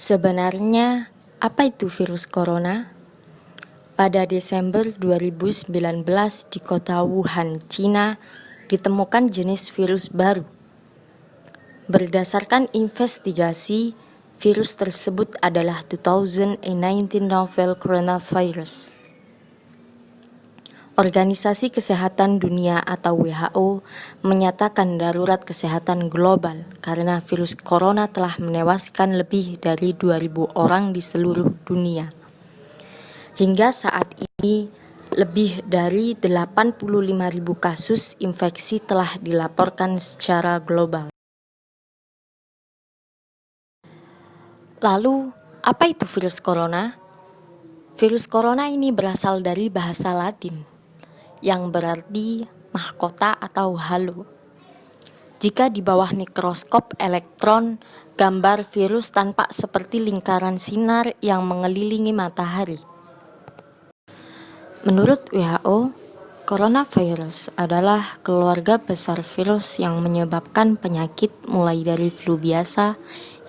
Sebenarnya, apa itu virus corona? Pada Desember 2019 di kota Wuhan, Cina, ditemukan jenis virus baru. Berdasarkan investigasi, virus tersebut adalah 2019 novel coronavirus. Organisasi Kesehatan Dunia atau WHO menyatakan darurat kesehatan global karena virus corona telah menewaskan lebih dari 2.000 orang di seluruh dunia. Hingga saat ini, lebih dari 85.000 kasus infeksi telah dilaporkan secara global. Lalu, apa itu virus corona? Virus corona ini berasal dari bahasa Latin, yang berarti mahkota atau halo. Jika di bawah mikroskop elektron, gambar virus tampak seperti lingkaran sinar yang mengelilingi matahari. Menurut WHO, coronavirus adalah keluarga besar virus yang menyebabkan penyakit mulai dari flu biasa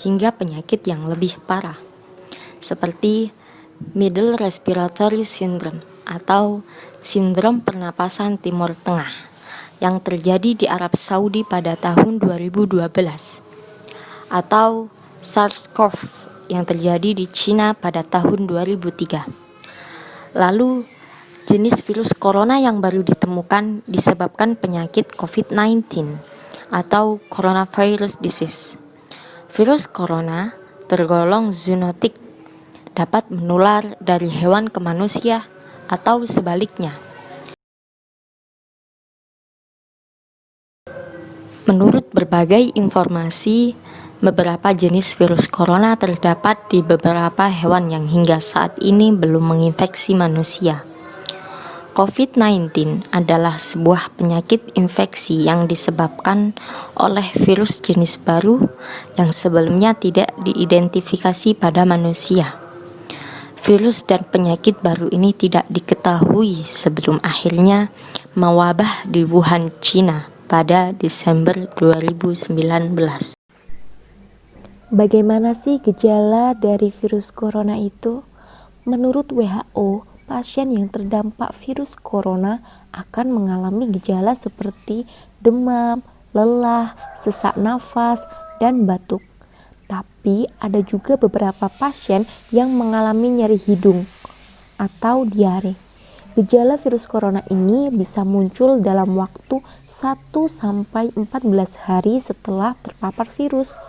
hingga penyakit yang lebih parah, seperti Middle Respiratory Syndrome atau sindrom pernapasan Timur Tengah yang terjadi di Arab Saudi pada tahun 2012, atau SARS-CoV yang terjadi di Cina pada tahun 2003. Lalu, jenis virus corona yang baru ditemukan disebabkan penyakit COVID-19 atau coronavirus disease. Virus corona tergolong zoonotik, dapat menular dari hewan ke manusia atau sebaliknya. Menurut berbagai informasi, beberapa jenis virus corona terdapat di beberapa hewan yang hingga saat ini belum menginfeksi manusia. COVID-19 adalah sebuah penyakit infeksi yang disebabkan oleh virus jenis baru yang sebelumnya tidak diidentifikasi pada manusia. Virus dan penyakit baru ini tidak diketahui sebelum akhirnya mewabah di Wuhan, Cina pada Desember 2019. Bagaimana sih gejala dari virus corona itu? Menurut WHO, pasien yang terdampak virus corona akan mengalami gejala seperti demam, lelah, sesak nafas, dan batuk. Tapi ada juga beberapa pasien yang mengalami nyeri hidung atau diare. Gejala virus corona ini bisa muncul dalam waktu 1-14 hari setelah terpapar virus.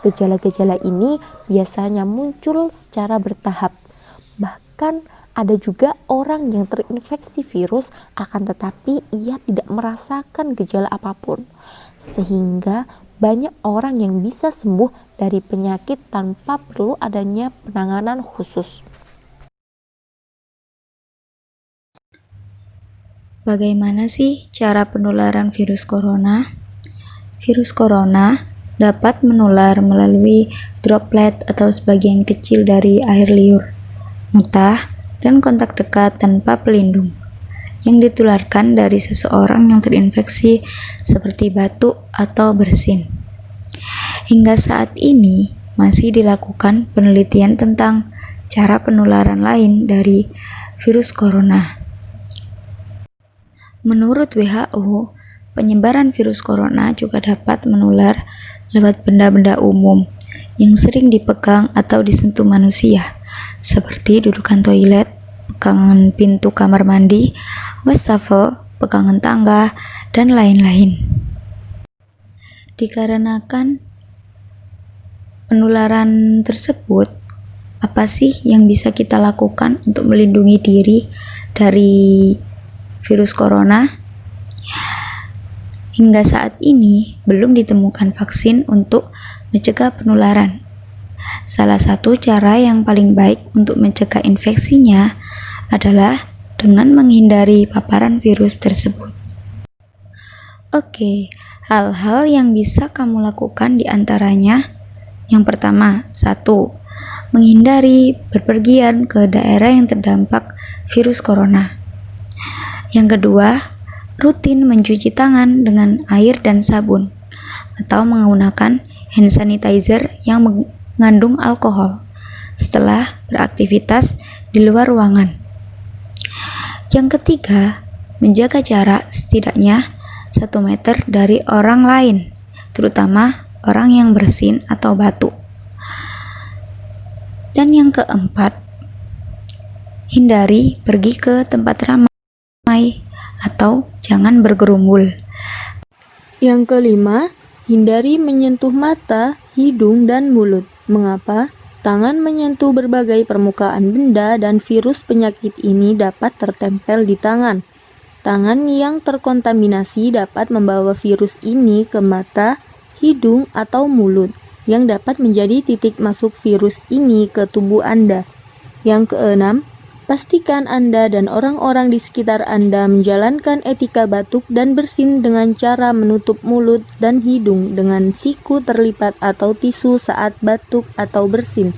Gejala-gejala ini biasanya muncul secara bertahap. Bahkan ada juga orang yang terinfeksi virus akan tetapi ia tidak merasakan gejala apapun. Sehingga banyak orang yang bisa sembuh dari penyakit tanpa perlu adanya penanganan khusus. Bagaimana sih cara penularan virus corona? Virus corona dapat menular melalui droplet atau sebagian kecil dari air liur, muntah, dan kontak dekat tanpa pelindung yang ditularkan dari seseorang yang terinfeksi seperti batuk atau bersin. Hingga saat ini masih dilakukan penelitian tentang cara penularan lain dari virus corona. Menurut WHO, penyebaran virus corona juga dapat menular lewat benda-benda umum yang sering dipegang atau disentuh manusia, seperti dudukan toilet, pegangan pintu kamar mandi, wastafel, pegangan tangga, dan lain-lain. Dikarenakan penularan tersebut, apa sih yang bisa kita lakukan untuk melindungi diri dari virus corona? Hingga saat ini belum ditemukan vaksin untuk mencegah penularan. Salah satu cara yang paling baik untuk mencegah infeksinya adalah dengan menghindari paparan virus tersebut. Oke, hal-hal yang bisa kamu lakukan diantaranya: yang pertama, 1. Menghindari berpergian ke daerah yang terdampak virus corona. Yang kedua, rutin mencuci tangan dengan air dan sabun atau menggunakan hand sanitizer yang mengandung alkohol setelah beraktivitas di luar ruangan. Yang ketiga, menjaga jarak setidaknya 1 meter dari orang lain, terutama orang yang bersin atau batuk. Dan yang keempat, hindari pergi ke tempat ramai atau jangan bergerumbul. Yang kelima, hindari menyentuh mata, hidung, dan mulut. Mengapa? Tangan menyentuh berbagai permukaan benda dan virus penyakit ini dapat tertempel di tangan. Tangan yang terkontaminasi dapat membawa virus ini ke mata, hidung, atau mulut, yang dapat menjadi titik masuk virus ini ke tubuh Anda. Yang keenam, pastikan Anda dan orang-orang di sekitar Anda menjalankan etika batuk dan bersin dengan cara menutup mulut dan hidung dengan siku terlipat atau tisu saat batuk atau bersin.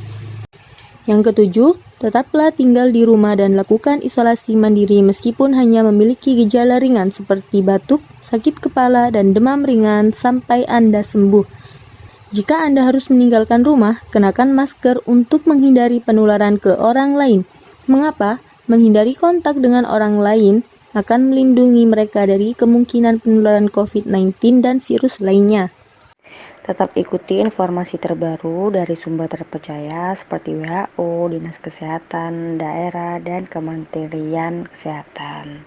Yang ketujuh, tetaplah tinggal di rumah dan lakukan isolasi mandiri meskipun hanya memiliki gejala ringan seperti batuk, sakit kepala, dan demam ringan sampai Anda sembuh. Jika Anda harus meninggalkan rumah, kenakan masker untuk menghindari penularan ke orang lain. Mengapa? Menghindari kontak dengan orang lain akan melindungi mereka dari kemungkinan penularan COVID-19 dan virus lainnya. Tetap ikuti informasi terbaru dari sumber terpercaya seperti WHO, Dinas Kesehatan Daerah, dan Kementerian Kesehatan.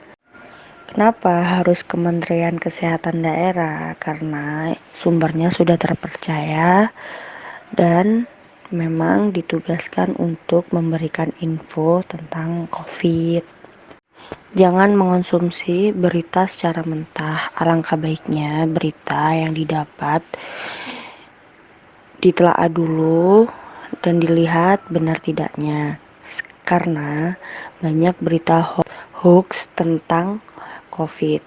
Kenapa harus Kementerian Kesehatan Daerah? Karena sumbernya sudah terpercaya dan memang ditugaskan untuk memberikan info tentang COVID. Jangan mengonsumsi berita secara mentah. Alangkah baiknya berita yang didapat ditelaah dulu dan dilihat benar tidaknya. Karena banyak berita hoax tentang COVID.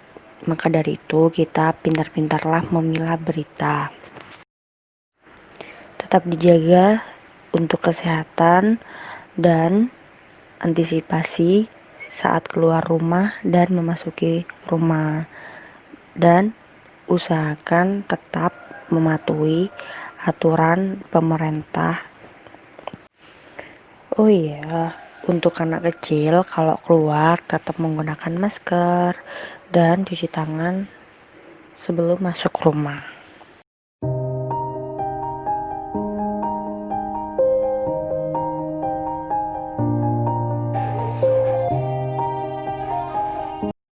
Maka dari itu kita pintar-pintarlah memilah berita. Tetap dijaga untuk kesehatan dan antisipasi saat keluar rumah dan memasuki rumah, dan usahakan tetap mematuhi aturan pemerintah. Oh iya, untuk anak kecil kalau keluar tetap menggunakan masker dan cuci tangan sebelum masuk rumah.